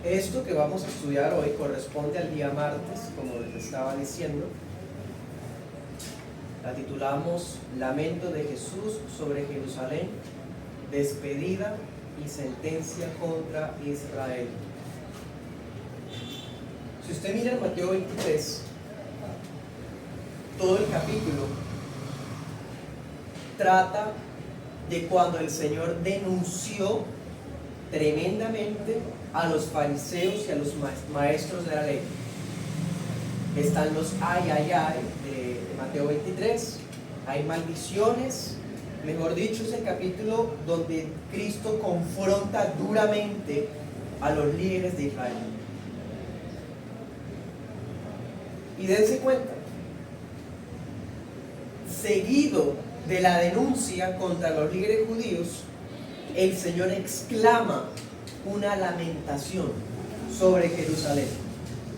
Esto que vamos a estudiar hoy corresponde al día martes, como les estaba diciendo. La titulamos Lamento de Jesús sobre Jerusalén, despedida y sentencia contra Israel. Si usted mira en Mateo 23, todo el capítulo trata de cuando el Señor denunció tremendamente a los fariseos y a los maestros de la ley. Están los ay de Mateo 23, hay maldiciones. Mejor dicho, es el capítulo donde Cristo confronta duramente a los líderes de Israel. Y dense cuenta, seguido de la denuncia contra los líderes judíos, el Señor exclama una lamentación sobre Jerusalén.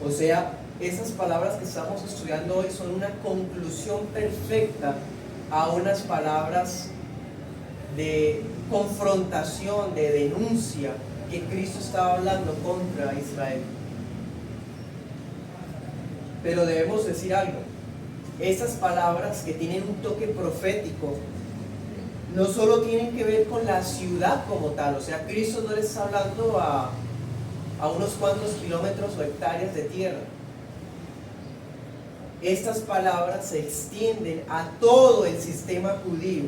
O sea, esas palabras que estamos estudiando hoy son una conclusión perfecta a unas palabras de confrontación, de denuncia que Cristo estaba hablando contra Israel. Pero debemos decir algo: esas palabras que tienen un toque profético no solo tienen que ver con la ciudad como tal. O sea, Cristo no le está hablando a unos cuantos kilómetros o hectáreas de tierra. Estas palabras se extienden a todo el sistema judío,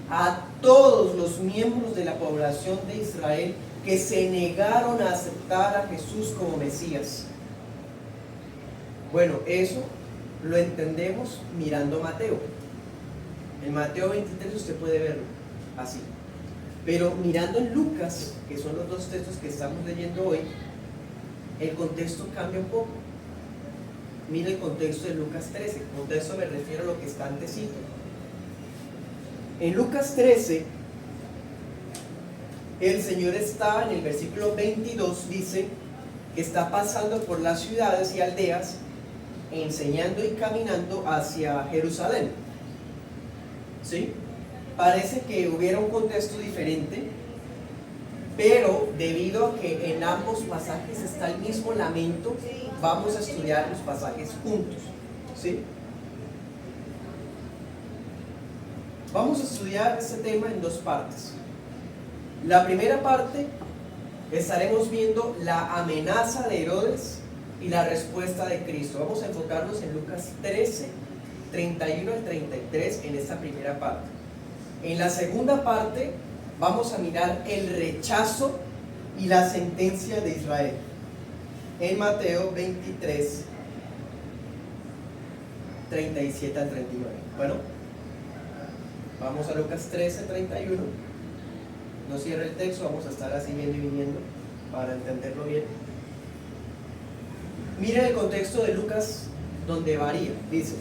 a todos los miembros de la población de Israel que se negaron a aceptar a Jesús como Mesías. Bueno, eso lo entendemos mirando Mateo. En Mateo 23 usted puede verlo así. Pero mirando en Lucas, que son los dos textos que estamos leyendo hoy, el contexto cambia un poco. Mire el contexto de Lucas 13. Contexto me refiero a lo que está antecito. En Lucas 13, el Señor está en el versículo 22, dice que está pasando por las ciudades y aldeas, enseñando y caminando hacia Jerusalén. ¿Sí? Parece que hubiera un contexto diferente, pero debido a que en ambos pasajes está el mismo lamento, vamos a estudiar los pasajes juntos. ¿Sí? Vamos a estudiar este tema en dos partes. La primera parte, estaremos viendo la amenaza de Herodes y la respuesta de Cristo. Vamos a enfocarnos en Lucas 13, 31 al 33 en esta primera parte. En la segunda parte vamos a mirar el rechazo y la sentencia de Israel en Mateo 23, 37 al 39. Bueno, vamos a Lucas 13, 31. No cierre el texto, vamos a estar así viendo y viniendo para entenderlo bien. Miren el contexto de Lucas, donde varía. Dice: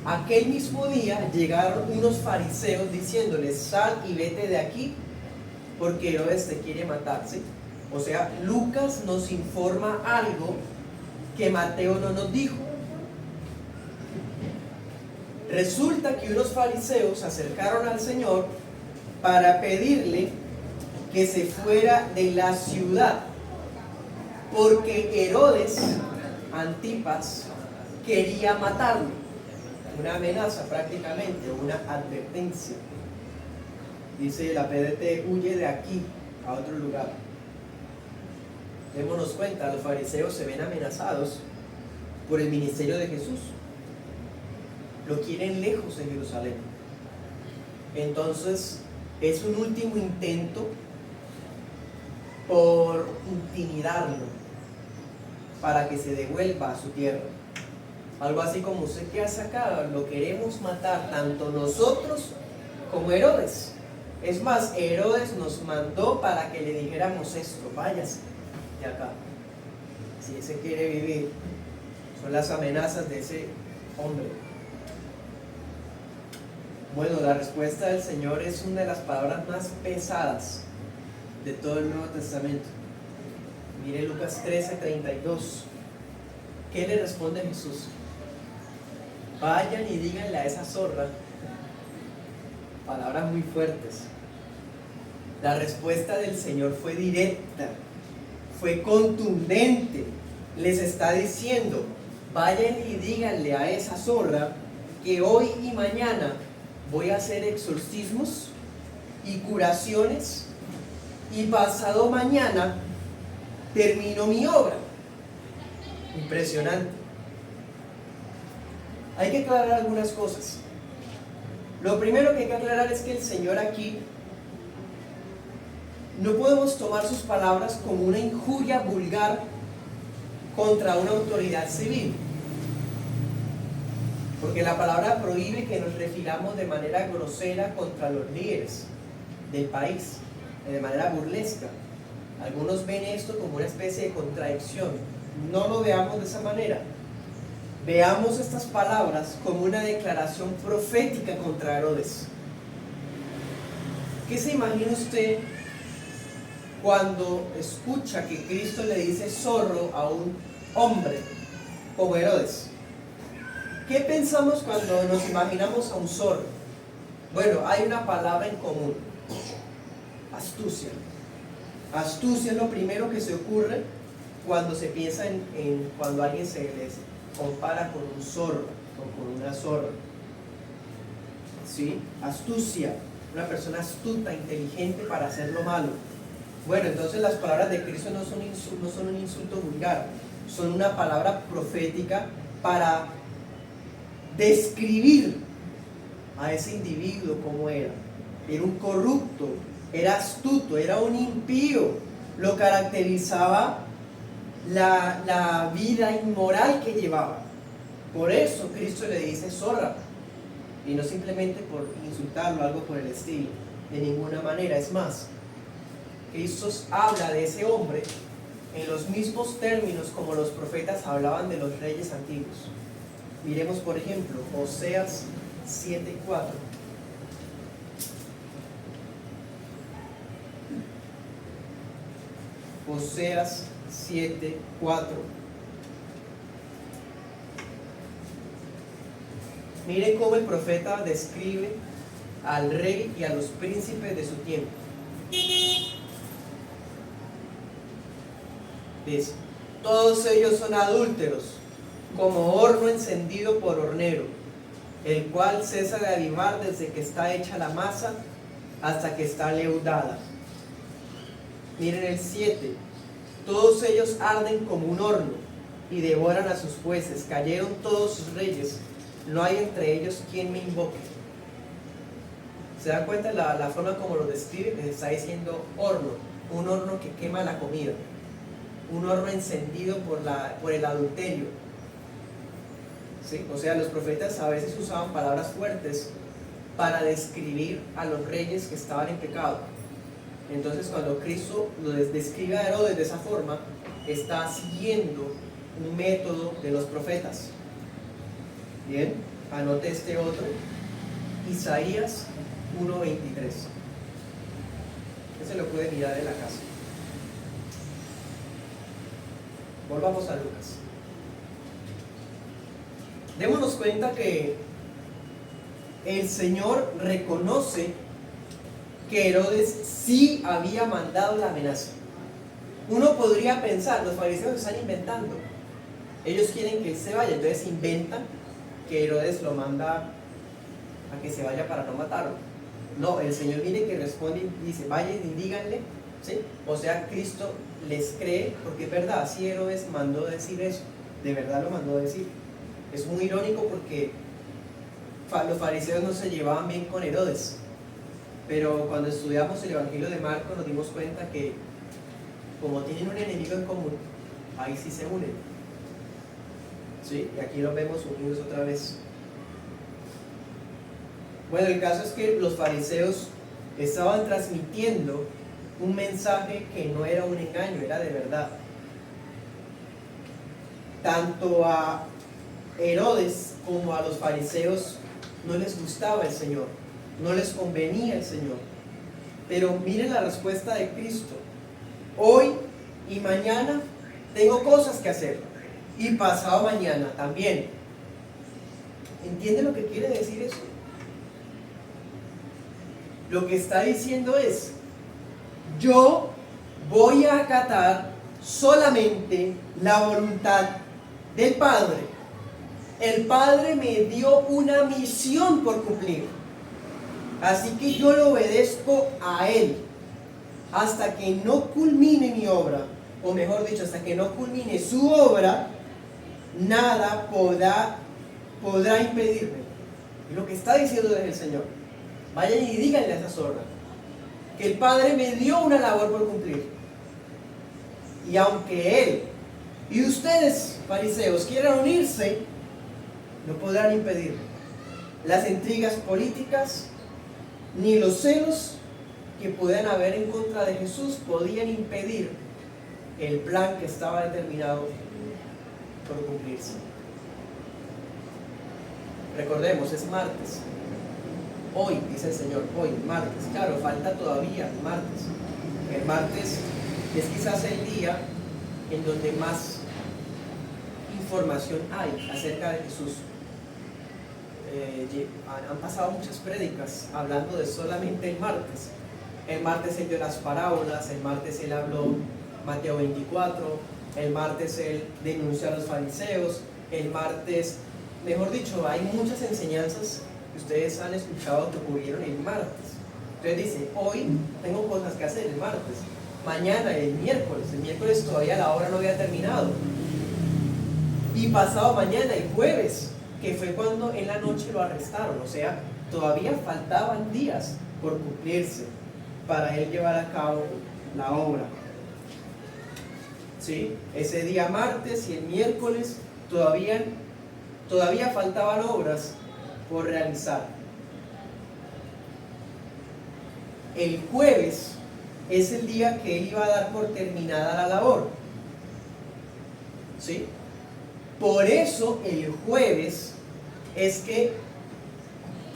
aquel mismo día llegaron unos fariseos diciéndoles: sal y vete de aquí, porque Herodes te quiere matar. ¿Sí? O sea, Lucas nos informa algo que Mateo no nos dijo. Resulta que unos fariseos se acercaron al Señor para pedirle que se fuera de la ciudad, porque Herodes Antipas quería matarlo. Una amenaza prácticamente, una advertencia. Dice la PDT: huye de aquí a otro lugar. Démonos cuenta, los fariseos se ven amenazados por el ministerio de Jesús. Lo quieren lejos de Jerusalén. Entonces es un último intento por intimidarlo para que se devuelva a su tierra. Algo así como: usted que hace acá, lo queremos matar tanto nosotros como Herodes. Es más, Herodes nos mandó para que le dijéramos esto: váyase de acá, si ese quiere vivir. Son las amenazas de ese hombre. Bueno, la respuesta del Señor es una de las palabras más pesadas de todo el Nuevo Testamento. Mire Lucas 13, 32. ¿Qué le responde Jesús? Vayan y díganle a esa zorra. Palabras muy fuertes. La respuesta del Señor fue directa, fue contundente. Les está diciendo, vayan y díganle a esa zorra que hoy y mañana voy a hacer exorcismos y curaciones y pasado mañana termino mi obra. Impresionante. Hay que aclarar algunas cosas. Lo primero que hay que aclarar es que el Señor aquí no podemos tomar sus palabras como una injuria vulgar contra una autoridad civil, porque la palabra prohíbe que nos refiramos de manera grosera contra los líderes del país, de manera burlesca. Algunos ven esto como una especie de contradicción. No lo veamos de esa manera. Veamos estas palabras como una declaración profética contra Herodes. ¿Qué se imagina usted cuando escucha que Cristo le dice zorro a un hombre como Herodes? ¿Qué pensamos cuando nos imaginamos a un zorro? Bueno, hay una palabra en común: astucia. Astucia es lo primero que se ocurre cuando se piensa en cuando alguien se les compara con un zorro o con una zorra. ¿Sí? Astucia, una persona astuta, inteligente para hacer lo malo. Bueno, entonces las palabras de Cristo no son un insulto vulgar, son una palabra profética para describir a ese individuo como era. Era un corrupto, era astuto, era un impío. Lo caracterizaba la vida inmoral que llevaba. Por eso Cristo le dice zorra, y no simplemente por insultarlo, algo por el estilo, de ninguna manera. Es más, Cristo habla de ese hombre en los mismos términos como los profetas hablaban de los reyes antiguos. Miremos por ejemplo Oseas 7:4. Oseas 7:4. Mire cómo el profeta describe al rey y a los príncipes de su tiempo. Dice: todos ellos son adúlteros, como horno encendido por hornero, el cual cesa de avivar desde que está hecha la masa hasta que está leudada. Miren el 7. Todos ellos arden como un horno y devoran a sus jueces. Cayeron todos sus reyes, no hay entre ellos quien me invoque. ¿Se da cuenta la forma como lo describe? Les está diciendo horno, un horno que quema la comida, un horno encendido por el adulterio. ¿Sí? O sea, los profetas a veces usaban palabras fuertes para describir a los reyes que estaban en pecado. Entonces, cuando Cristo lo describe a Herodes de esa forma, está siguiendo un método de los profetas. Bien, anote este otro: Isaías 1:23. Ese lo puede mirar en la casa. Volvamos a Lucas. Démonos cuenta que el Señor reconoce que Herodes sí había mandado la amenaza. Uno podría pensar, los fariseos están inventando, ellos quieren que él se vaya, entonces inventan que Herodes lo manda a que se vaya para no matarlo. No, el Señor viene que responde y dice: vayan y díganle, ¿sí? O sea, Cristo les cree, porque es verdad, si Herodes mandó decir eso, de verdad lo mandó decir. Es muy irónico porque los fariseos no se llevaban bien con Herodes, pero cuando estudiamos el Evangelio de Marcos nos dimos cuenta que como tienen un enemigo en común, ahí sí se unen. ¿Sí? Y aquí los vemos unidos otra vez. Bueno, el caso es que los fariseos estaban transmitiendo un mensaje que no era un engaño, era de verdad. Tanto a Herodes como a los fariseos no les gustaba el Señor, no les convenía el Señor. Pero miren la respuesta de Cristo: hoy y mañana tengo cosas que hacer, y pasado mañana también. ¿Entiende lo que quiere decir eso? Lo que está diciendo es: yo voy a acatar solamente la voluntad del Padre. El Padre me dio una misión por cumplir, así que yo le obedezco a Él hasta que no culmine mi obra, o mejor dicho, hasta que no culmine su obra. Nada podrá impedirme. Y lo que está diciendo es el Señor. Vayan y díganle a esa zorra que el Padre me dio una labor por cumplir, y aunque Él y ustedes, fariseos, quieran unirse, no podrán impedirme. Las intrigas políticas ni los celos que puedan haber en contra de Jesús podían impedir el plan que estaba determinado por cumplirse. Recordemos, es martes. Hoy, dice el Señor, hoy, martes. Claro, falta todavía el martes. El martes es quizás el día en donde más información hay acerca de Jesús. Han pasado muchas prédicas hablando de solamente el martes. El martes él dio las parábolas, el martes él habló Mateo 24, el martes él denunció a los fariseos, el martes, mejor dicho, hay muchas enseñanzas que ustedes han escuchado que ocurrieron el martes. Entonces dice, hoy tengo cosas que hacer el martes, mañana el miércoles todavía la obra no había terminado, y pasado mañana el jueves, que fue cuando en la noche lo arrestaron. O sea, todavía faltaban días por cumplirse para él llevar a cabo la obra. ¿Sí? Ese día martes y el miércoles todavía faltaban obras por realizar. El jueves es el día que él iba a dar por terminada la labor. ¿Sí? Por eso el jueves es que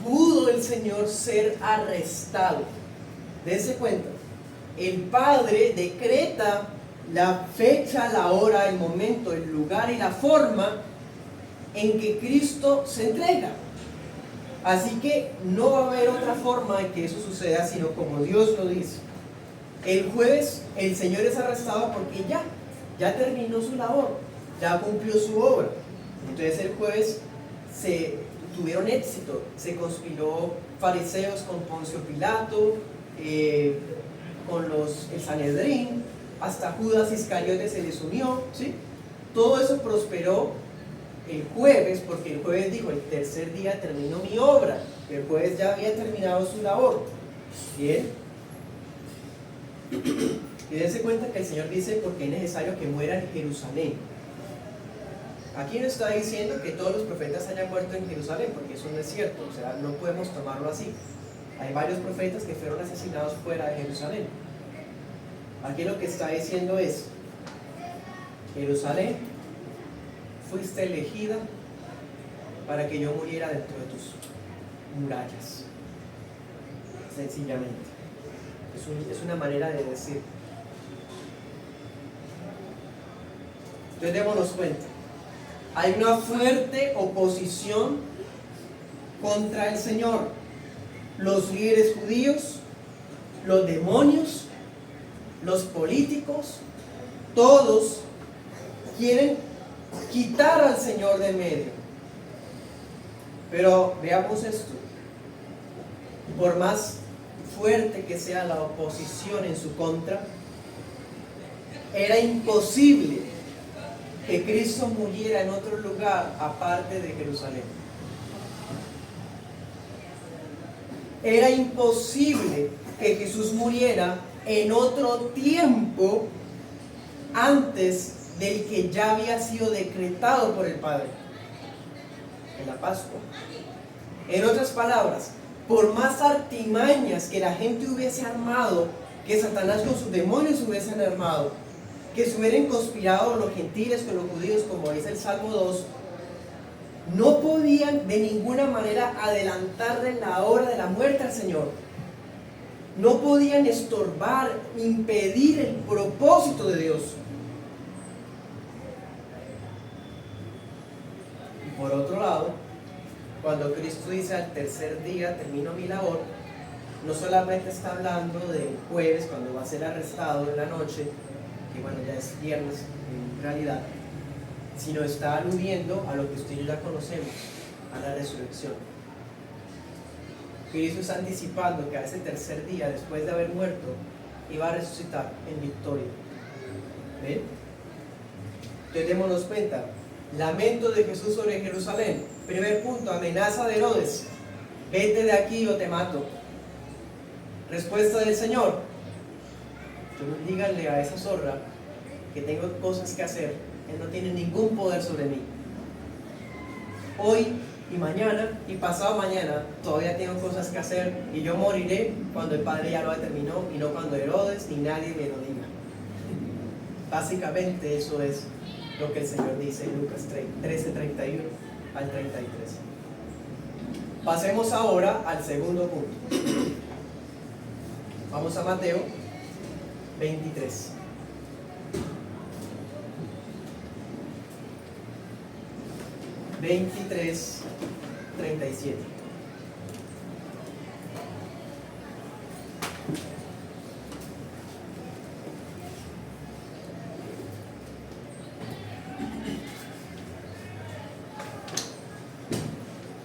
pudo el Señor ser arrestado. Dense cuenta, el Padre decreta la fecha, la hora, el momento, el lugar y la forma en que Cristo se entrega. Así que no va a haber otra forma de que eso suceda sino como Dios lo dice. El jueves el Señor es arrestado porque ya terminó su labor, ya cumplió su obra. Entonces el jueves tuvieron éxito, se conspiró fariseos con Poncio Pilato, con el Sanedrín, hasta Judas Iscariote se les unió, ¿sí? Todo eso prosperó el jueves, porque el jueves dijo, el tercer día terminó mi obra. El jueves ya había terminado su labor. Bien. Y dense cuenta que el Señor dice, porque es necesario que muera en Jerusalén. Aquí no está diciendo que todos los profetas hayan muerto en Jerusalén, porque eso no es cierto, o sea, no podemos tomarlo así. Hay varios profetas que fueron asesinados fuera de Jerusalén. Aquí lo que está diciendo es, Jerusalén, fuiste elegida para que yo muriera dentro de tus murallas. Sencillamente. Es una manera de decir. Entonces démonos cuenta. Hay una fuerte oposición contra el Señor. Los líderes judíos, los demonios, los políticos, todos quieren quitar al Señor de medio. Pero veamos esto. Por más fuerte que sea la oposición en su contra, era imposible que Cristo muriera en otro lugar aparte de Jerusalén. Era imposible que Jesús muriera en otro tiempo antes del que ya había sido decretado por el Padre, en la Pascua. En otras palabras, por más artimañas que la gente hubiese armado, que Satanás con sus demonios hubiesen armado, que se hubieran conspirado los gentiles con los judíos, como dice el Salmo 2, no podían de ninguna manera adelantarle la hora de la muerte al Señor. No podían estorbar, impedir el propósito de Dios. Y por otro lado, cuando Cristo dice al tercer día termino mi labor, no solamente está hablando del jueves cuando va a ser arrestado en la noche, que bueno, ya es viernes en realidad, sino está aludiendo a lo que usted y yo ya conocemos, a la resurrección. Cristo está anticipando que a ese tercer día, después de haber muerto, iba a resucitar en victoria. ¿Ven? Entonces démonos cuenta, lamento de Jesús sobre Jerusalén. Primer punto, amenaza de Herodes: vete de aquí o te mato. Respuesta del Señor: díganle a esa zorra que tengo cosas que hacer. Él no tiene ningún poder sobre mí. Hoy y mañana y pasado mañana todavía tengo cosas que hacer, y yo moriré cuando el Padre ya lo determinó, y no cuando Herodes ni nadie me lo diga. Básicamente eso es lo que el Señor dice en Lucas 13:31 al 33. Pasemos ahora al segundo punto. Vamos a Mateo 23. (23, 37).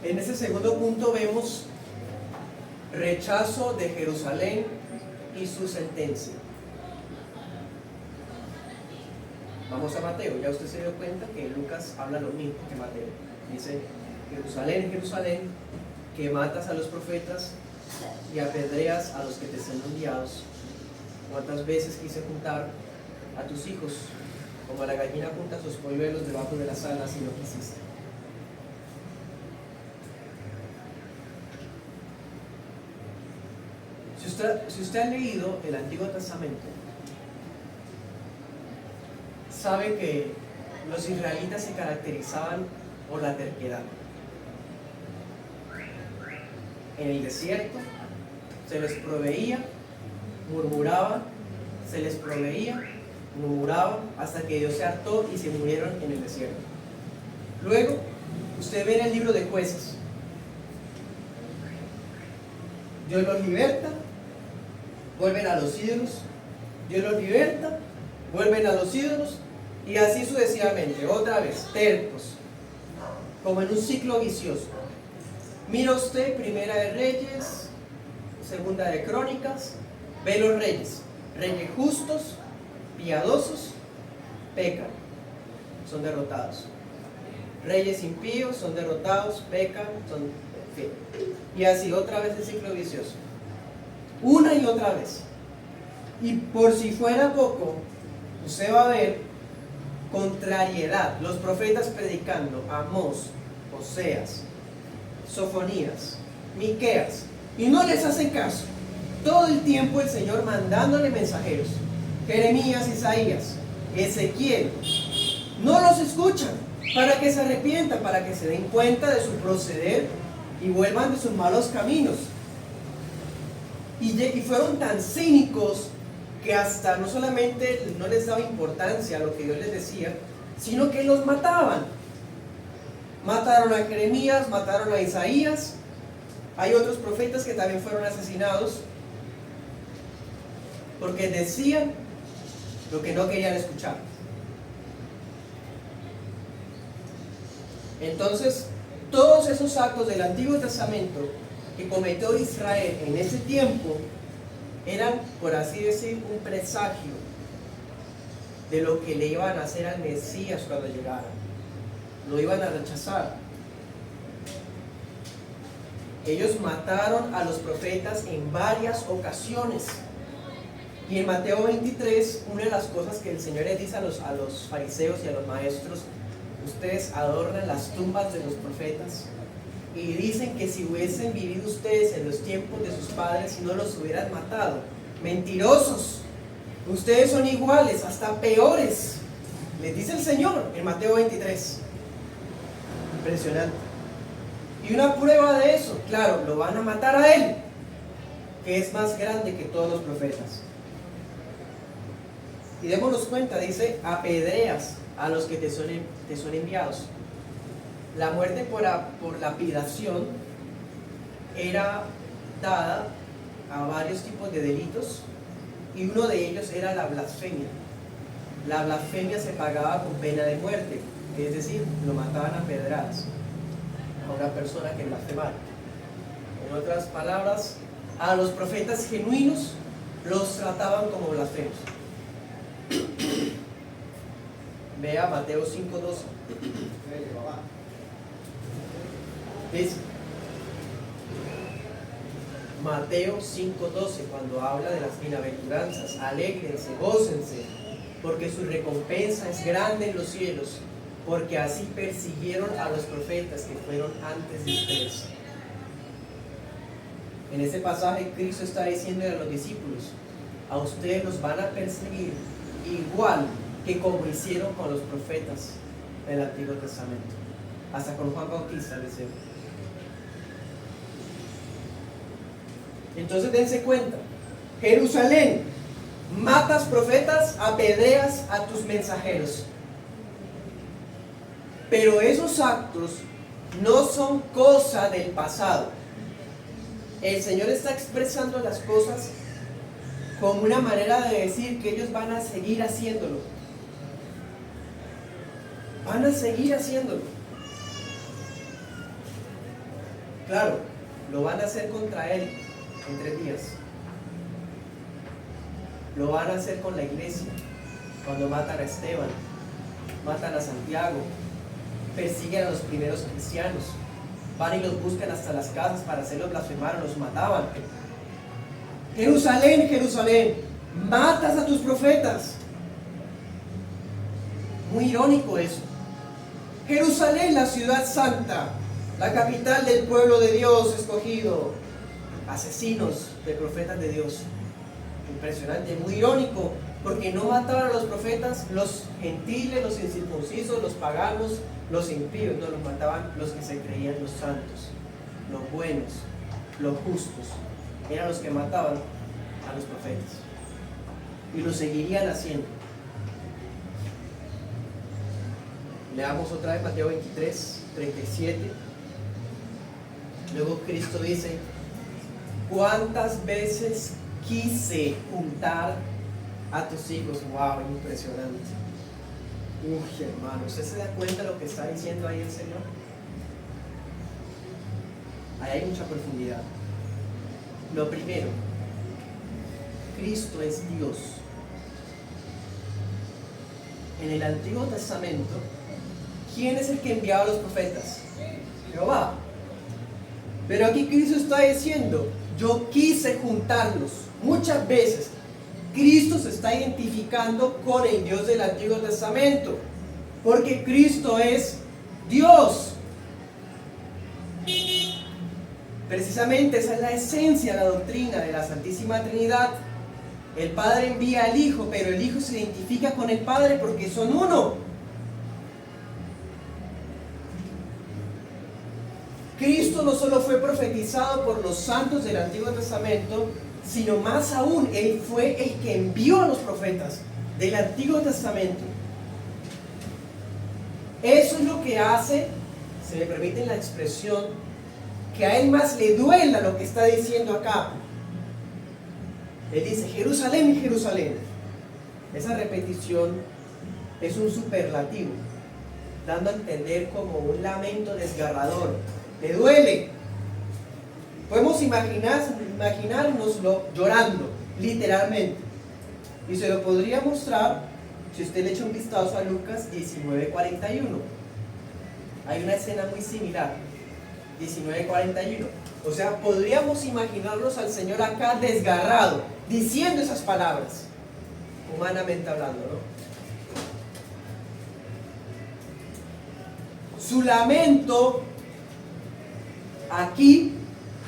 En ese segundo punto vemos rechazo de Jerusalén y su sentencia. Vamos a Mateo. Ya usted se dio cuenta que Lucas habla lo mismo que Mateo. Dice: Jerusalén, Jerusalén, que matas a los profetas y apedreas a los que te son enviados. ¿Cuántas veces quise juntar a tus hijos como la gallina junta sus polluelos debajo de las alas y no quisiste? Si usted ha leído el Antiguo Testamento, sabe que los israelitas se caracterizaban por la terquedad. En el desierto se les proveía, murmuraban, se les proveía, murmuraban, hasta que Dios se hartó y se murieron en el desierto. Luego, usted ve en el libro de Jueces, Dios los liberta, vuelven a los ídolos, Dios los liberta, vuelven a los ídolos, y así sucesivamente, otra vez, tercos, como en un ciclo vicioso. Mira usted Primera de Reyes, Segunda de Crónicas, ve los reyes justos, piadosos, pecan, son derrotados. Reyes impíos son derrotados, pecan, son... en fin. Y así otra vez el ciclo vicioso. Una y otra vez. Y por si fuera poco, usted va a ver contrariedad. Los profetas predicando, Amós, Oseas, Sofonías, Miqueas, y no les hacen caso. Todo el tiempo el Señor mandándole mensajeros. Jeremías, Isaías, Ezequiel, no los escuchan para que se arrepientan, para que se den cuenta de su proceder y vuelvan de sus malos caminos. Y fueron tan cínicos que hasta no solamente no les daba importancia a lo que Dios les decía, sino que los mataban. Mataron a Jeremías, mataron a Isaías. Hay otros profetas que también fueron asesinados porque decían lo que no querían escuchar. Entonces, todos esos actos del Antiguo Testamento que cometió Israel en ese tiempo eran, por así decir, un presagio de lo que le iban a hacer al Mesías cuando llegara. Lo iban a rechazar. Ellos mataron a los profetas en varias ocasiones. Y en Mateo 23, una de las cosas que el Señor les dice a los fariseos y a los maestros: ustedes adornan las tumbas de los profetas y dicen que si hubiesen vivido ustedes en los tiempos de sus padres, no los hubieran matado. Mentirosos, ustedes son iguales, hasta peores, les dice el Señor en Mateo 23. Impresionante. Y una prueba de eso, claro, lo van a matar a él, que es más grande que todos los profetas. Y démonos cuenta, dice: apedreas a los que te son enviados. La muerte por lapidación era dada a varios tipos de delitos, y uno de ellos era la blasfemia. la blasfemia se pagaba con pena de muerte, es decir, lo mataban a pedradas a una persona que blasfemara. En otras palabras, a los profetas genuinos los trataban como blasfemos. Vea Mateo 5:12. Dice Mateo 5:12, cuando habla de las bienaventuranzas: alégrense, gócense, porque su recompensa es grande en los cielos, porque así persiguieron a los profetas que fueron antes de ustedes. En este pasaje Cristo está diciendo a los discípulos: a ustedes los van a perseguir igual que como hicieron con los profetas del Antiguo Testamento, hasta con Juan Bautista, les digo. Entonces dense cuenta: Jerusalén, matas profetas, apedreas a tus mensajeros. Pero esos actos no son cosa del pasado. El Señor está expresando las cosas como una manera de decir que ellos van a seguir haciéndolo. Van a seguir haciéndolo. Claro, lo van a hacer contra Él en 3 días. Lo van a hacer con la iglesia, cuando matan a Esteban, matan a Santiago, persiguen a los primeros cristianos, van y los buscan hasta las casas para hacerlos blasfemar, los mataban. Jerusalén, Jerusalén, matas a tus profetas. Muy irónico eso. Jerusalén, la ciudad santa, la capital del pueblo de Dios escogido, asesinos de profetas de Dios. Impresionante, muy irónico, porque no mataban a los profetas los gentiles, los incircuncisos, los paganos, los impíos, no, los mataban los que se creían los santos, los buenos, los justos. Eran los que mataban a los profetas y lo seguirían haciendo. Leamos otra vez Mateo 23, 37. Luego Cristo dice: ¿cuántas veces quise juntar a tus hijos? Wow, impresionante. Uy, hermano, ¿usted se da cuenta de lo que está diciendo ahí el Señor? Ahí hay mucha profundidad. Lo primero, Cristo es Dios. En el Antiguo Testamento, ¿quién es el que enviaba a los profetas? Jehová. Pero aquí Cristo está diciendo: yo quise juntarlos. Muchas veces Cristo se está identificando con el Dios del Antiguo Testamento, porque Cristo es Dios. Precisamente esa es la esencia, la doctrina de la Santísima Trinidad. El Padre envía al Hijo, pero el Hijo se identifica con el Padre porque son uno. Cristo no solo fue profetizado por los santos del Antiguo Testamento, sino más aún, Él fue el que envió a los profetas del Antiguo Testamento. Eso es lo que hace, se me permite la expresión, que a Él más le duela lo que está diciendo acá. Él dice: Jerusalén, Jerusalén. Esa repetición es un superlativo, dando a entender como un lamento desgarrador. Le duele. Podemos imaginárnoslo llorando, literalmente. Y se lo podría mostrar si usted le echa un vistazo a Lucas 19:41. Hay una escena muy similar, 19:41. O sea, podríamos imaginarnos al Señor acá desgarrado, diciendo esas palabras, humanamente hablando, ¿no? Su lamento aquí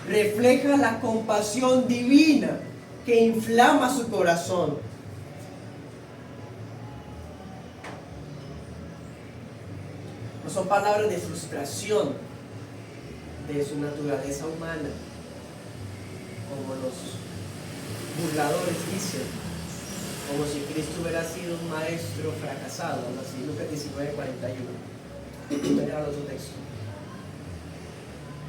refleja la compasión divina que inflama su corazón. No son palabras de frustración de su naturaleza humana, como los burladores dicen, como si Cristo hubiera sido un maestro fracasado, algo así. Lucas 19:41. Era el otro texto.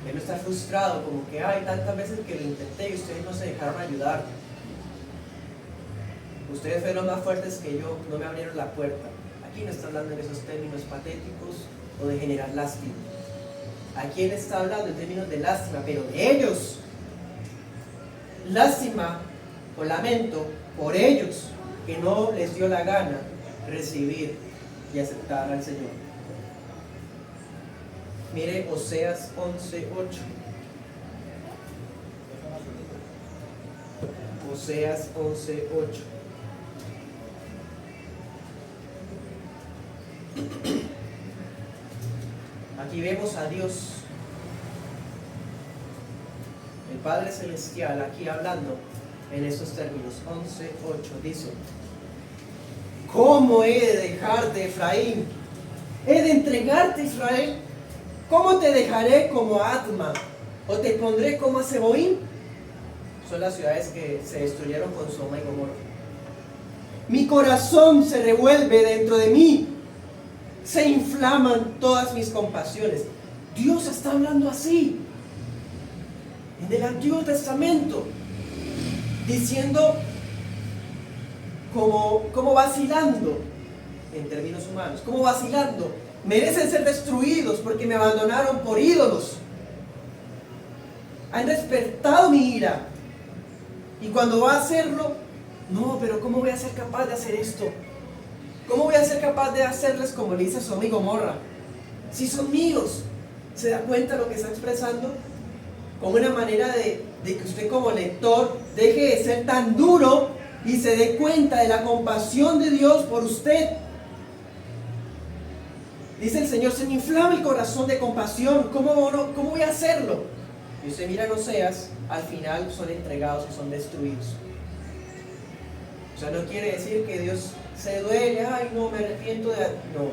Él no está frustrado, como que hay tantas veces que lo intenté y ustedes no se dejaron ayudar. Ustedes fueron más fuertes que yo, no me abrieron la puerta. Aquí no está hablando en esos términos patéticos o de generar lástima. Aquí Él está hablando en términos de lástima, pero de ellos. Lástima o lamento por ellos, que no les dio la gana recibir y aceptar al Señor. Mire Oseas 11:8. Oseas 11:8. Aquí vemos a Dios, el Padre Celestial, aquí hablando en estos términos. 11:8 dice: ¿cómo he de dejarte, Efraín? ¿He de entregarte, Israel? ¿Cómo te dejaré como Adma? ¿O te pondré como a Zeboim? Son las ciudades que se destruyeron con Sodoma y Gomorra. Mi corazón se revuelve dentro de mí, se inflaman todas mis compasiones. Dios está hablando así en el Antiguo Testamento, diciendo como vacilando, en términos humanos, como vacilando, merecen ser destruidos porque me abandonaron por ídolos. Han despertado mi ira, y cuando va a hacerlo, no, pero ¿cómo voy a ser capaz de hacer esto? ¿Cómo voy a ser capaz de hacerles como le dice Sodoma y Gomorra? Si son míos. ¿Se da cuenta lo que está expresando? Como una manera de que usted como lector deje de ser tan duro y se dé cuenta de la compasión de Dios por usted. Dice el Señor: se me inflama el corazón de compasión. ¿Cómo voy a hacerlo? Y usted mira en Oseas, al final son entregados y son destruidos. O sea, no quiere decir que Dios se duele, ay no, me arrepiento de... No,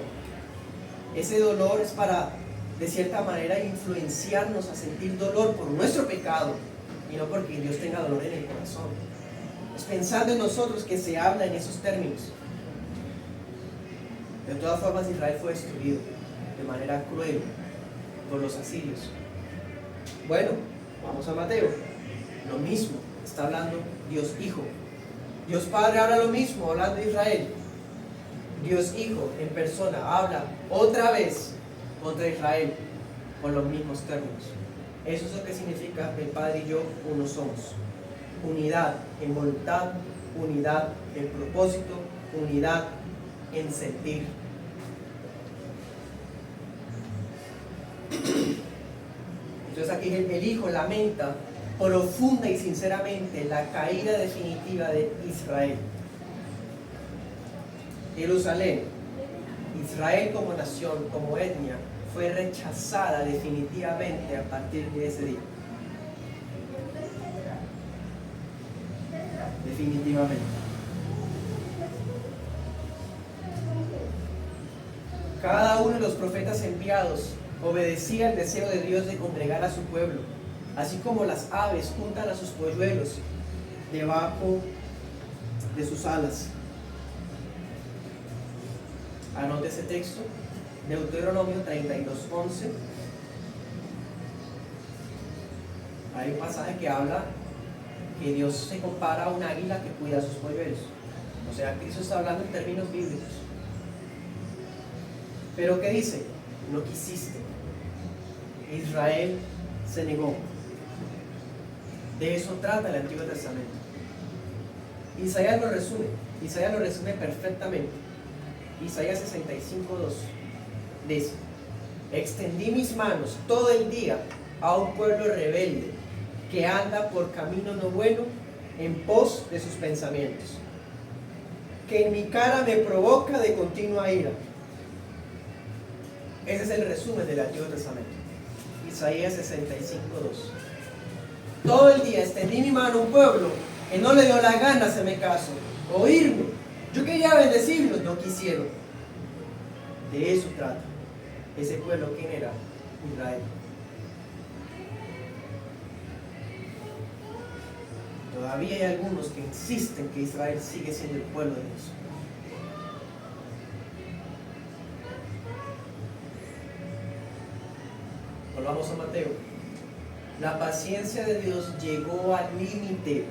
ese dolor es para, de cierta manera, influenciarnos a sentir dolor por nuestro pecado y no porque Dios tenga dolor en el corazón. Es pensando en nosotros que se habla en esos términos. De todas formas, Israel fue destruido de manera cruel por los asirios. Bueno, vamos a Mateo. Lo mismo, está hablando Dios Hijo. Dios Padre habla lo mismo, hablando de Israel. Dios Hijo en persona habla otra vez contra Israel con los mismos términos. Eso es lo que significa el Padre y yo uno somos. Unidad en voluntad, unidad en propósito, unidad en sentir. Entonces aquí el Hijo lamenta profunda y sinceramente la caída definitiva de Israel. Jerusalén, Israel como nación, como etnia, fue rechazada definitivamente a partir de ese día. Definitivamente. Cada uno de los profetas enviados obedecía el deseo de Dios de congregar a su pueblo, así como las aves juntan a sus polluelos debajo de sus alas. Anote ese texto, Deuteronomio 32:11. Hay un pasaje que habla que Dios se compara a un águila que cuida a sus polluelos. O sea, Cristo está hablando en términos bíblicos. Pero ¿qué dice? No quisiste. Israel se negó. De eso trata el Antiguo Testamento. Isaías lo resume perfectamente. Isaías 65:2 dice: extendí mis manos todo el día a un pueblo rebelde que anda por camino no bueno en pos de sus pensamientos, que en mi cara me provoca de continua ira. Ese es el resumen del Antiguo Testamento. Isaías 65:2. Todo el día extendí mi mano a un pueblo que no le dio la gana hacerme caso, oírme. Yo quería bendecirlos, no quisieron. De eso trata. Ese pueblo, ¿quién era? Israel. Todavía hay algunos que insisten que Israel sigue siendo el pueblo de Dios. Volvamos a Mateo. La paciencia de Dios llegó al límite,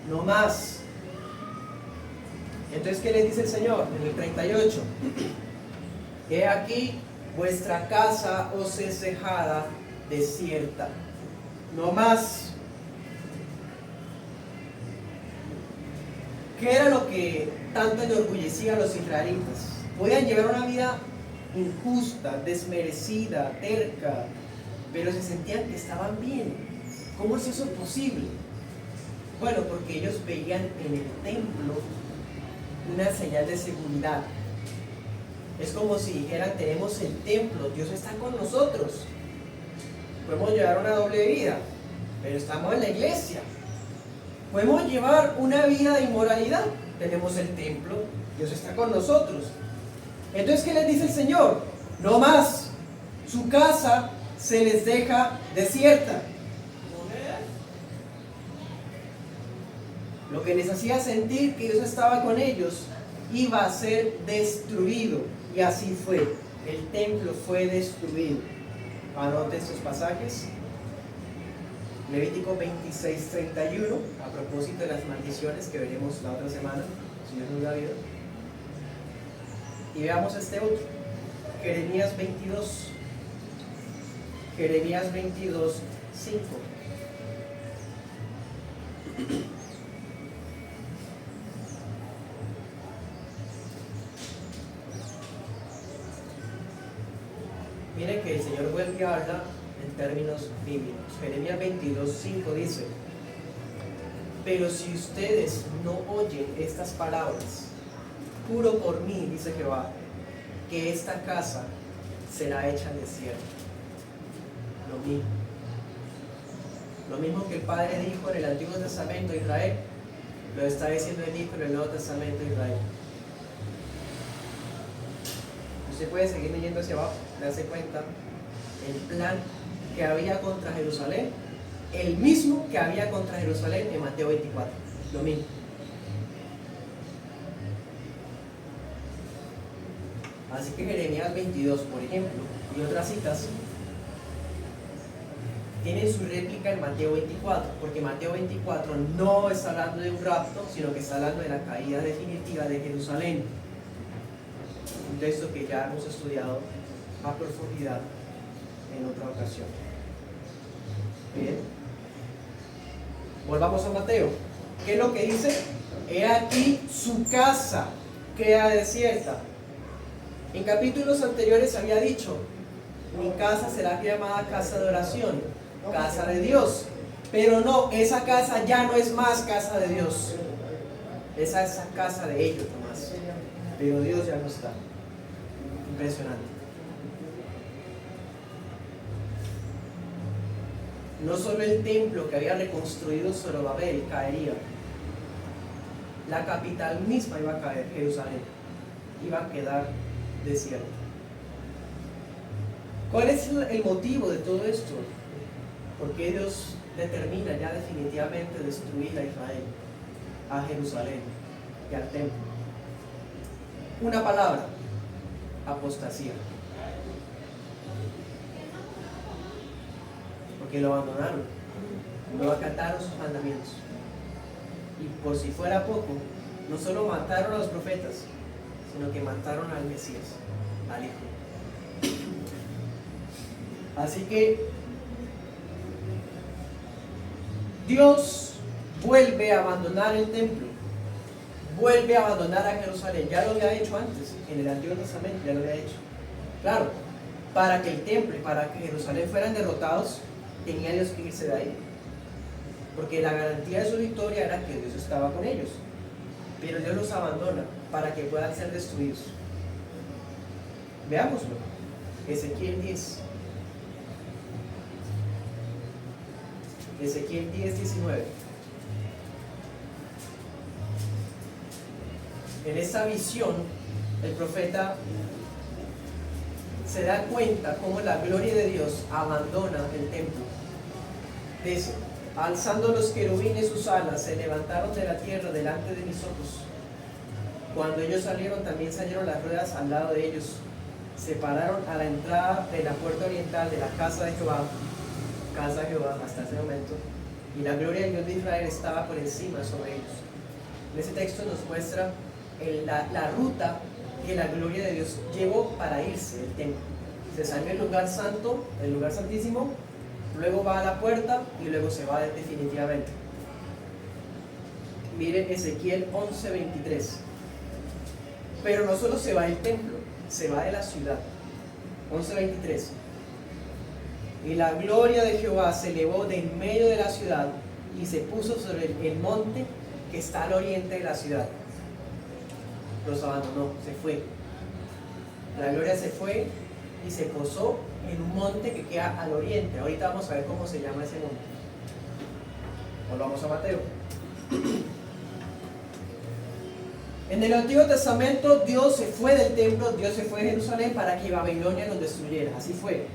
no más. Entonces, ¿qué les dice el Señor? En el 38. He aquí, vuestra casa os es dejada desierta. No más. ¿Qué era lo que tanto enorgullecía a los israelitas? Podían llevar una vida injusta, desmerecida, terca, pero se sentían que estaban bien. ¿Cómo es eso posible? Bueno, porque ellos veían en el templo una señal de seguridad. Es como si dijeran, tenemos el templo, Dios está con nosotros. Podemos llevar una doble vida, pero estamos en la iglesia. Podemos llevar una vida de inmoralidad, tenemos el templo, Dios está con nosotros. Entonces, ¿qué les dice el Señor? No más, su casa se les deja desierta. Lo que les hacía sentir que Dios estaba con ellos iba a ser destruido. Y así fue. El templo fue destruido. Anoten sus pasajes. Levítico 26:31, a propósito de las maldiciones que veremos la otra semana, si Dios nos da vida. Y veamos este otro. Jeremías 22. Jeremías 22:5. Miren que el Señor vuelve a hablar en términos bíblicos. Jeremías 22:5 dice: pero si ustedes no oyen estas palabras, juro por mí, dice Jehová, que esta casa será hecha desierta. Lo mismo que el Padre dijo en el Antiguo Testamento de Israel, lo está diciendo el Hijo en el Nuevo Testamento de Israel. Usted puede seguir leyendo hacia abajo, darse cuenta el plan que había contra Jerusalén, el mismo que había contra Jerusalén en Mateo 24, lo mismo. Así que Jeremías 22, por ejemplo, y otras citas, tienen su réplica en Mateo 24, porque Mateo 24 no está hablando de un rapto, sino que está hablando de la caída definitiva de Jerusalén. Un texto que ya hemos estudiado a profundidad en otra ocasión. Bien. Volvamos a Mateo. ¿Qué es lo que dice? He aquí su casa queda desierta. En capítulos anteriores había dicho, mi casa será llamada casa de oración, casa de Dios. Pero no, esa casa ya no es más casa de Dios. Esa es la casa de ellos nomás. Pero Dios ya no está. Impresionante. No solo el templo que había reconstruido Zorobabel caería, la capital misma iba a caer, Jerusalén, iba a quedar desierta. ¿Cuál es el motivo de todo esto? Porque Dios determina ya definitivamente destruir a Israel, a Jerusalén y al templo. Una palabra: apostasía. Porque lo abandonaron, no acataron sus mandamientos. Y por si fuera poco, no solo mataron a los profetas, sino que mataron al Mesías, al Hijo. Así que Dios vuelve a abandonar el templo, vuelve a abandonar a Jerusalén. Ya lo había hecho antes, en el Antiguo Testamento ya lo había hecho. Claro, para que el templo y para que Jerusalén fueran derrotados, tenía Dios que irse de ahí. Porque la garantía de su victoria era que Dios estaba con ellos. Pero Dios los abandona para que puedan ser destruidos. Veámoslo. Ezequiel 10. Ezequiel 10:19. En esta visión, el profeta se da cuenta cómo la gloria de Dios abandona el templo. Dice: alzando los querubines sus alas, se levantaron de la tierra delante de mis ojos. Cuando ellos salieron, también salieron las ruedas al lado de ellos. Se pararon a la entrada de la puerta oriental de la casa de Jehová, hasta ese momento, y la gloria del Dios de Israel estaba por encima sobre ellos. En ese texto nos muestra la ruta que la gloria de Dios llevó para irse del templo. Se salió del lugar santo, del lugar santísimo, luego va a la puerta y luego se va definitivamente. Miren Ezequiel 11:23. Pero no solo se va del templo, se va de la ciudad. 11:23. Y la gloria de Jehová se elevó de en medio de la ciudad y se puso sobre el monte que está al oriente de la ciudad. Los abandonó, se fue. La gloria se fue y se posó en un monte que queda al oriente. Ahorita vamos a ver cómo se llama ese monte. Volvamos a Mateo. En el Antiguo Testamento Dios se fue del templo, Dios se fue de Jerusalén para que Babilonia los destruyera. Así fue.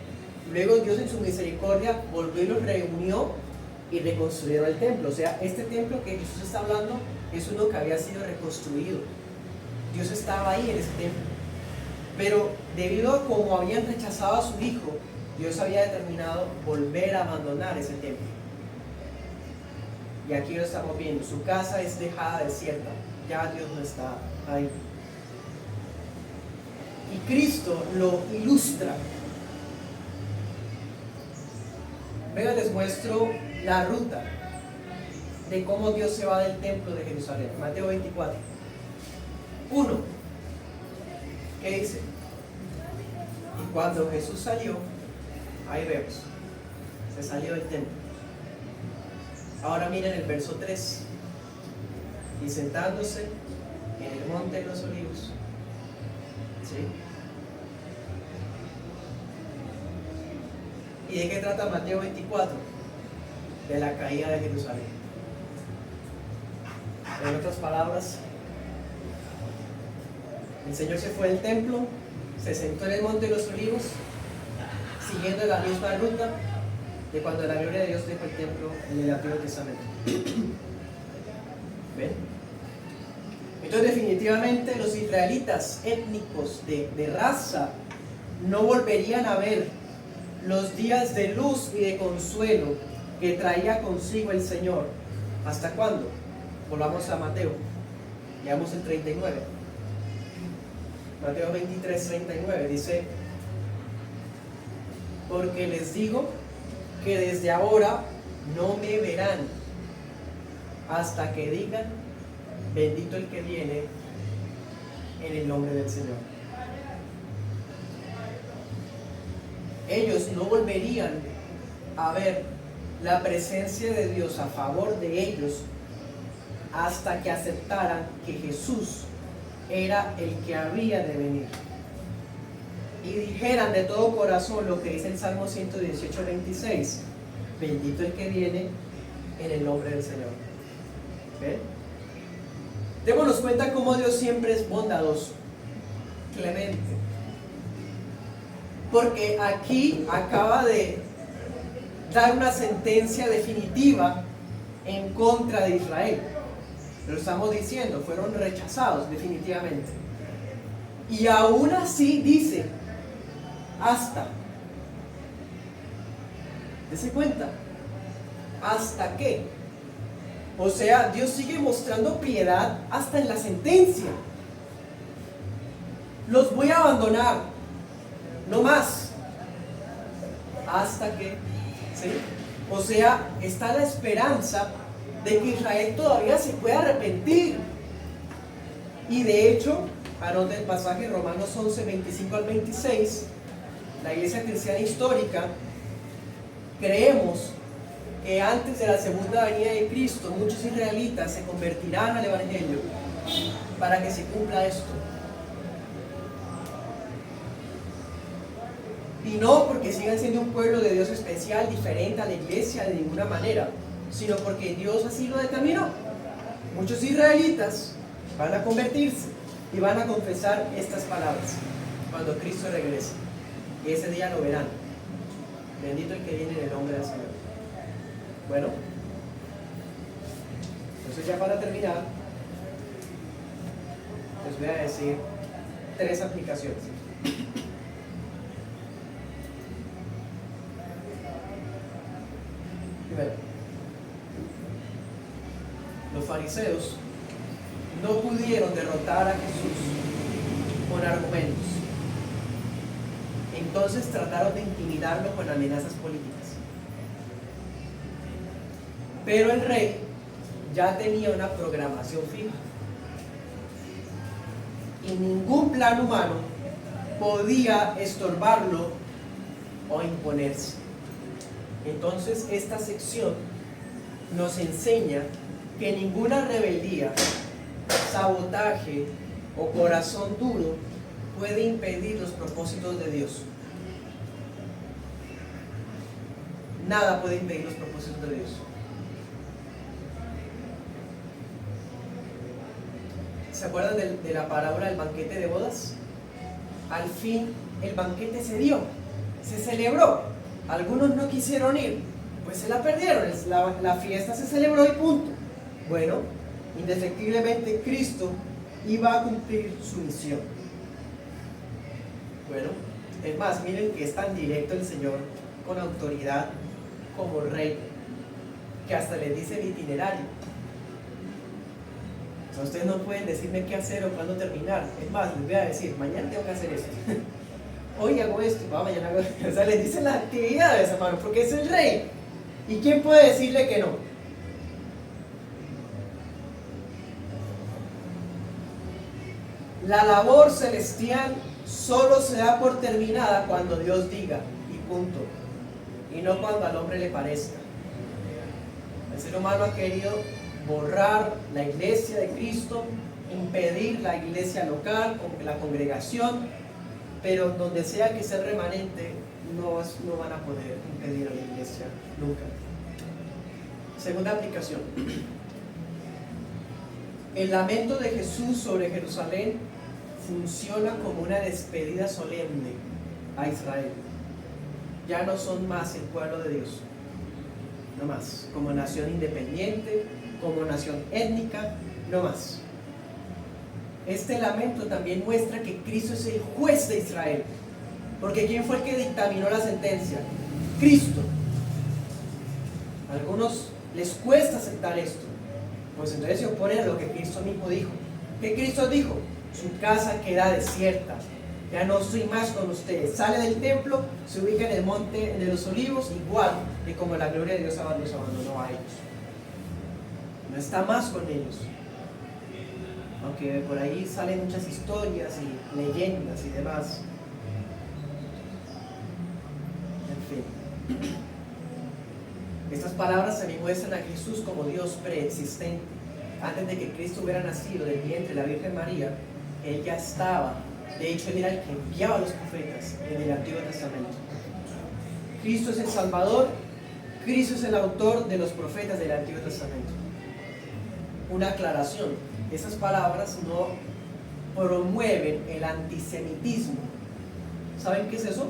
Luego Dios en su misericordia volvió y los reunió y reconstruyeron el templo. O sea, este templo que Jesús está hablando es uno que había sido reconstruido. Dios estaba ahí en ese templo. Pero debido a cómo habían rechazado a su Hijo, Dios había determinado volver a abandonar ese templo. Y aquí lo estamos viendo. Su casa es dejada desierta. Ya Dios no está ahí. Y Cristo lo ilustra. Venga, les muestro la ruta de cómo Dios se va del templo de Jerusalén. Mateo 24. 1. ¿Qué dice? Y cuando Jesús salió, ahí vemos, se salió del templo. Ahora miren el verso 3. Y sentándose en el monte de los olivos. ¿Sí? ¿Y de qué trata Mateo 24? De la caída de Jerusalén. En otras palabras, el Señor se fue del templo, se sentó en el monte de los olivos, siguiendo la misma ruta de cuando la gloria de Dios dejó el templo en el Antiguo Testamento. ¿Ven? Entonces definitivamente los israelitas étnicos de raza no volverían a ver los días de luz y de consuelo que traía consigo el Señor. ¿Hasta cuándo? Volvamos a Mateo. Leamos el 39. Mateo 23:39 dice: porque les digo que desde ahora no me verán hasta que digan: bendito el que viene en el nombre del Señor. Ellos no volverían a ver la presencia de Dios a favor de ellos hasta que aceptaran que Jesús era el que había de venir. Y dijeran de todo corazón lo que dice el Salmo 118:26: bendito el que viene en el nombre del Señor. ¿Ven? Démonos cuenta cómo Dios siempre es bondadoso, clemente. Porque aquí acaba de dar una sentencia definitiva en contra de Israel. Lo estamos diciendo, fueron rechazados definitivamente. Y aún así dice: hasta. ¿Dese cuenta? ¿Hasta qué? O sea, Dios sigue mostrando piedad hasta en la sentencia. Los voy a abandonar, no más. ¿Hasta qué? ¿Sí? O sea, está la esperanza de que Israel todavía se pueda arrepentir. Y de hecho, anoten el pasaje Romanos 11:25-26. La iglesia cristiana histórica, creemos que antes de la segunda venida de Cristo muchos israelitas se convertirán al evangelio para que se cumpla esto. Y no porque sigan siendo un pueblo de Dios especial, diferente a la iglesia de ninguna manera, sino porque Dios así lo determinó. Muchos israelitas van a convertirse y van a confesar estas palabras cuando Cristo regrese. Y ese día lo verán. Bendito el que viene en el nombre del Señor. Bueno, entonces ya para terminar, les voy a decir 3 aplicaciones. Primero, los fariseos no pudieron derrotar a Jesús con argumentos. Entonces trataron de intimidarlo con amenazas políticas. Pero el rey ya tenía una programación fija. Y ningún plan humano podía estorbarlo o imponerse. Entonces esta sección nos enseña que ninguna rebeldía, sabotaje o corazón duro puede impedir los propósitos de Dios. Nada puede impedir los propósitos de Dios. ¿Se acuerdan de la parábola del banquete de bodas? Al fin el banquete se dio, se celebró. Algunos no quisieron ir, pues se la perdieron. La fiesta se celebró y punto. Bueno, indefectiblemente Cristo iba a cumplir su misión. Bueno, es más, miren que es tan directo el Señor con autoridad como rey, que hasta les dice el itinerario. O sea, ustedes no pueden decirme qué hacer o cuándo terminar. Es más, les voy a decir, mañana tengo que hacer esto. Hoy hago esto, mañana hago esto. O sea, les dicen las actividades, hermano, porque es el rey. ¿Y quién puede decirle que no? La labor celestial solo se da por terminada cuando Dios diga, y punto. Y no cuando al hombre le parezca. El ser humano ha querido borrar la iglesia de Cristo, impedir la iglesia local, la congregación, pero donde sea que sea el remanente, no van a poder impedir a la iglesia nunca. Segunda aplicación. El lamento de Jesús sobre Jerusalén funciona como una despedida solemne a Israel. Ya no son más el pueblo de Dios, no más, como nación independiente, como nación étnica, no más. Este lamento también muestra que Cristo es el juez de Israel, porque ¿quién fue el que dictaminó la sentencia? Cristo. A algunos les cuesta aceptar esto, pues entonces se oponen a lo que Cristo mismo dijo. ¿Qué Cristo dijo? Su casa queda desierta, ya no estoy más con ustedes. Sale del templo, se ubica en el monte de los olivos, igual que como la gloria de Dios los abandonó a ellos. No está más con ellos. Aunque por ahí salen muchas historias y leyendas y demás. En fin. Estas palabras se me muestran a Jesús como Dios preexistente. Antes de que Cristo hubiera nacido del vientre de la Virgen María, Él ya estaba. De hecho, Él era el que enviaba a los profetas en el Antiguo Testamento. Cristo es el Salvador. Cristo es el autor de los profetas del Antiguo Testamento. Una aclaración. Esas palabras no promueven el antisemitismo. ¿Saben qué es eso?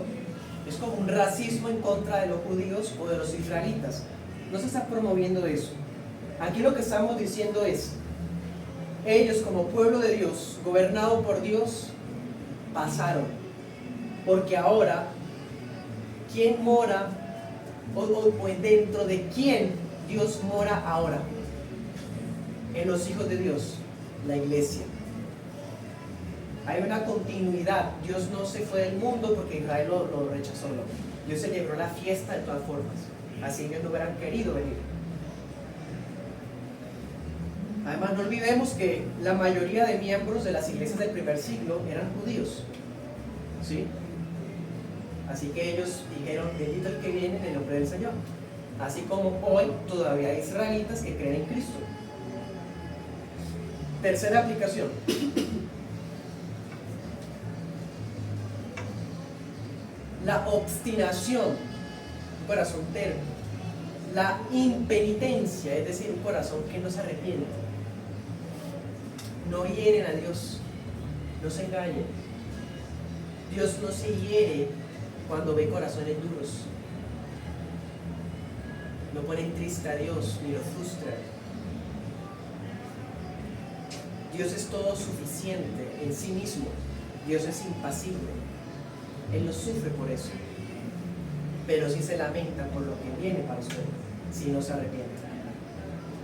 Es como un racismo en contra de los judíos o de los israelitas. No se está promoviendo eso. Aquí lo que estamos diciendo es, ellos como pueblo de Dios, gobernado por Dios, pasaron. Porque ahora, ¿quién mora? O dentro de quién Dios mora ahora? En los hijos de Dios, la iglesia. Hay una continuidad. Dios no se fue del mundo porque Israel lo rechazó. No. Dios celebró la fiesta de todas formas. Así ellos no hubieran querido venir. Además, no olvidemos que la mayoría de miembros de las iglesias del primer siglo eran judíos. ¿Sí? Así que ellos dijeron, bendito el que viene en el nombre del Señor. Así como hoy todavía hay israelitas que creen en Cristo. Tercera aplicación. La obstinación, un corazón terco. La impenitencia, es decir, un corazón que no se arrepiente. No hieren a Dios, no se engañen. Dios no se hiere cuando ve corazones duros. No ponen triste a Dios ni lo frustran. Dios es todo suficiente en sí mismo. Dios es impasible. Él no sufre por eso. Pero sí se lamenta por lo que viene para usted, si no se arrepiente.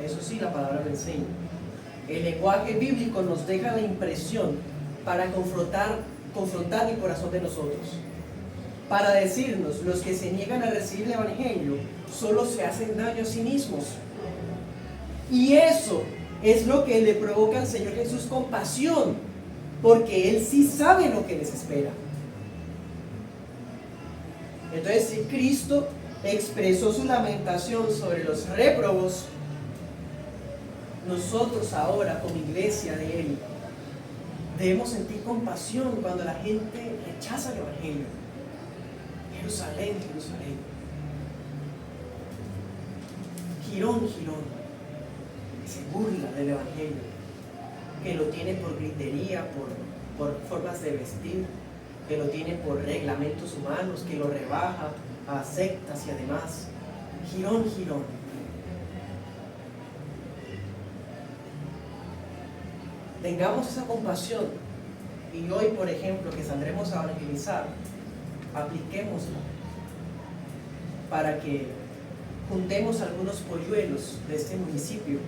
Eso sí, la palabra lo enseña. El lenguaje bíblico nos deja la impresión para confrontar el corazón de nosotros, para decirnos: los que se niegan a recibir el Evangelio solo se hacen daño a sí mismos. Y eso es lo que le provoca al Señor Jesús compasión, porque Él sí sabe lo que les espera. Entonces, si Cristo expresó su lamentación sobre los réprobos, nosotros ahora, como iglesia de Él, debemos sentir compasión cuando la gente rechaza el Evangelio. Jerusalén, Jerusalén, Girón, Girón, que se burla del Evangelio, que lo tiene por gritería, por formas de vestir, que lo tiene por reglamentos humanos, que lo rebaja a sectas y además. Girón, Girón. Tengamos esa compasión y hoy, por ejemplo, que saldremos a evangelizar, apliquémosla para que juntemos algunos polluelos de este municipio,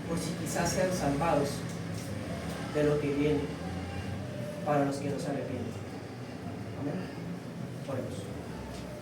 por si quizás sean salvados de lo que viene para los que no se arrepienten. Amén. Oremos.